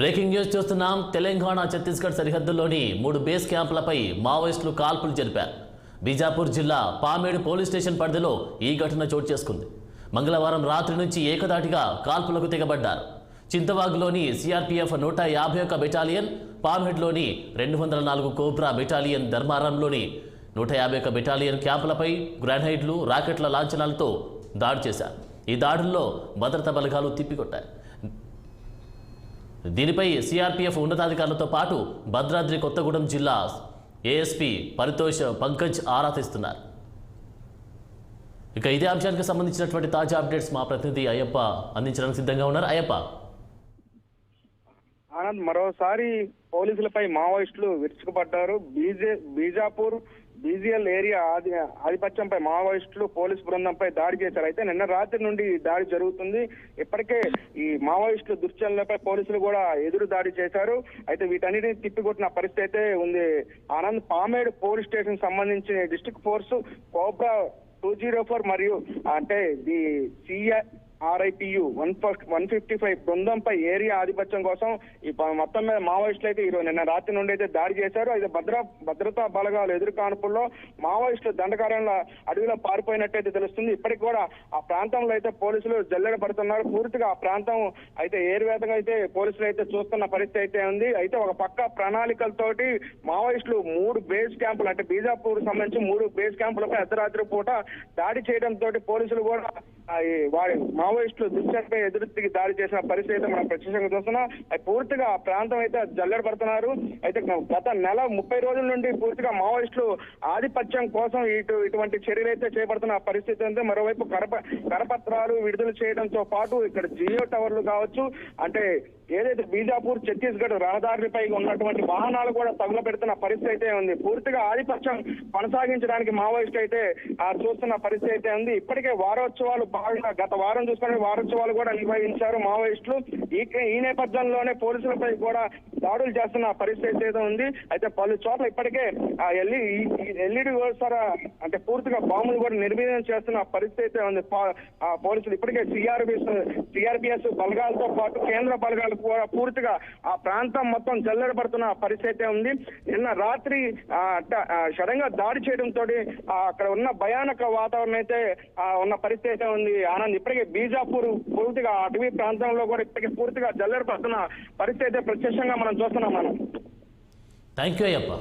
Breaking news చూస్తున్నాం. Telangana Chhattisgarh సరిహద్దుల్లోని 3 base క్యాంపులపై మావోయిస్టులు కాల్పులు జరిపారు. బీజాపూర్ జిల్లా పామేడు పోలీస్ స్టేషన్ పరిధిలో ఈ ఘటన చోటు చేసుకుంది. మంగళవారం రాత్రి నుంచి ఏకదాటిగా కాల్పులకు తెగబడ్డారు. చింతవాగ్లోని సిఆర్పీఎఫ్ 151 బెటాలియన్, పామేడ్లోని 204 కోబ్రా బెటాలియన్, ధర్మారంలోని 151 బెటాలియన్ క్యాంపులపై గ్రెనేడ్లు, రాకెట్ల లాంఛనాలతో దాడి చేశారు. ఈ దాడుల్లో భద్రతా బలగాలు తిప్పికొట్టాయి. దీనిపై సిఆర్పీఎఫ్ ఉన్నతాధికారులతో పాటు భద్రాద్రి కొత్తగూడెం జిల్లా ఏఎస్పీ పరితోష్ పంకజ్ ఆరా తీస్తున్నారు. ఇక ఇదే అంశానికి సంబంధించినటువంటి తాజా అప్డేట్స్ మా ప్రతినిధి అయ్యప్ప అందించడానికి సిద్ధంగా ఉన్నారు. అయ్యప్ప, ఆనంద్, మరోసారి పోలీసులపై మావోయిస్టులు విరుచుకుపడ్డారు. బీజాపూర్ బీజీఎల్ ఏరియా ఆధిపత్యంపై మావోయిస్టులు పోలీసు బృందంపై దాడి చేశారు. అయితే నిన్న రాత్రి నుండి దాడి జరుగుతుంది. ఇప్పటికే ఈ మావోయిస్టుల దుశ్చర్యలపై పోలీసులు కూడా ఎదురు దాడి చేశారు. అయితే వీటన్నిటిని తిప్పికొట్టిన పరిస్థితి అయితే ఉంది. ఆనంద్, పామేడు పోలీస్ స్టేషన్ సంబంధించిన డిస్ట్రిక్ట్ ఫోర్స్ కోబ్రా 204 మరియు అంటే ది RIPU 155 బృందంపై ఏరియా ఆధిపత్యం కోసం ఈ మొత్తం మీద మావోయిస్టులు అయితే ఈరోజు నిన్న రాత్రి నుండి అయితే దాడి చేశారు. అయితే భద్రతా బలగాలు ఎదురు కానుపుల్లో మావోయిస్టులు దండకార్యంలో అడవిలో పారిపోయినట్టయితే తెలుస్తుంది. ఇప్పటికి కూడా ఆ ప్రాంతంలో అయితే పోలీసులు జల్లెడ పడుతున్నారు. పూర్తిగా ఆ ప్రాంతం అయితే ఏరువేతగా అయితే పోలీసులు అయితే చూస్తున్న పరిస్థితి అయితే ఉంది. అయితే ఒక పక్క ప్రణాళికలతోటి మావోయిస్టులు 3 బేస్ క్యాంపులు, అంటే బీజాపూర్ సంబంధించి 3 బేస్ క్యాంపులపై అర్ధరాత్రి పూట దాడి చేయడంతో పోలీసులు కూడా వారి మావోయిస్టులు దుశ్చర్యపై ఎదురుతిరిగి దాడి చేసిన పరిస్థితి అయితే మనం ప్రత్యక్షంగా చూస్తున్నాం. పూర్తిగా ఆ ప్రాంతం అయితే జల్లెడ పడుతున్నారు. అయితే గత నెల 30 రోజుల నుండి పూర్తిగా మావోయిస్టులు ఆధిపత్యం కోసం ఇటువంటి చర్యలు అయితే చేపడుతున్న పరిస్థితి ఉంది. మరోవైపు కరపత్రాలు విడుదల చేయడంతో పాటు ఇక్కడ జియో టవర్లు కావచ్చు, అంటే ఏదైతే బీజాపూర్ ఛత్తీస్గఢ్ రహదారిపై ఉన్నటువంటి వాహనాలు కూడా తగులబెడుతున్న పరిస్థితి అయితే ఉంది. పూర్తిగా ఆధిపత్యం కొనసాగించడానికి మావోయిస్టు అయితే చూస్తున్న పరిస్థితి అయితే ఉంది. ఇప్పటికే వారోత్సవాలు భాగంగా గత వారం చూసుకుని వారోత్సవాలు కూడా నిర్వహించారు మావోయిస్టులు. ఈ నేపథ్యంలోనే పోలీసులపై కూడా దాడులు చేస్తున్న పరిస్థితి అయితే ఉంది. అయితే పలు చోట్ల ఇప్పటికే ఎల్ఈడి అంటే పూర్తిగా బాంబులు కూడా నిర్వీర్యం చేస్తున్న పరిస్థితి అయితే ఉంది. పోలీసులు ఇప్పటికే సిఆర్పిఎస్ బలగాలతో పాటు కేంద్ర బలగాలు కూడా పూర్తిగా ఆ ప్రాంతం మొత్తం జల్లెడబడుతున్న పరిస్థితి ఉంది. నిన్న రాత్రి సడన్ గా దాడి చేయడంతో అక్కడ ఉన్న భయానక వాతావరణం అయితే ఉన్న పరిస్థితి అయితే ఉంది. ఆనంద్, ఇప్పటికే బీజాపూర్ పూర్తిగా అటవీ ప్రాంతంలో కూడా ఇప్పటికే పూర్తిగా జల్లెడబడుతున్న పరిస్థితి అయితే ప్రత్యక్షంగా మనం చూస్తున్నాం. Thank you Ayyappa.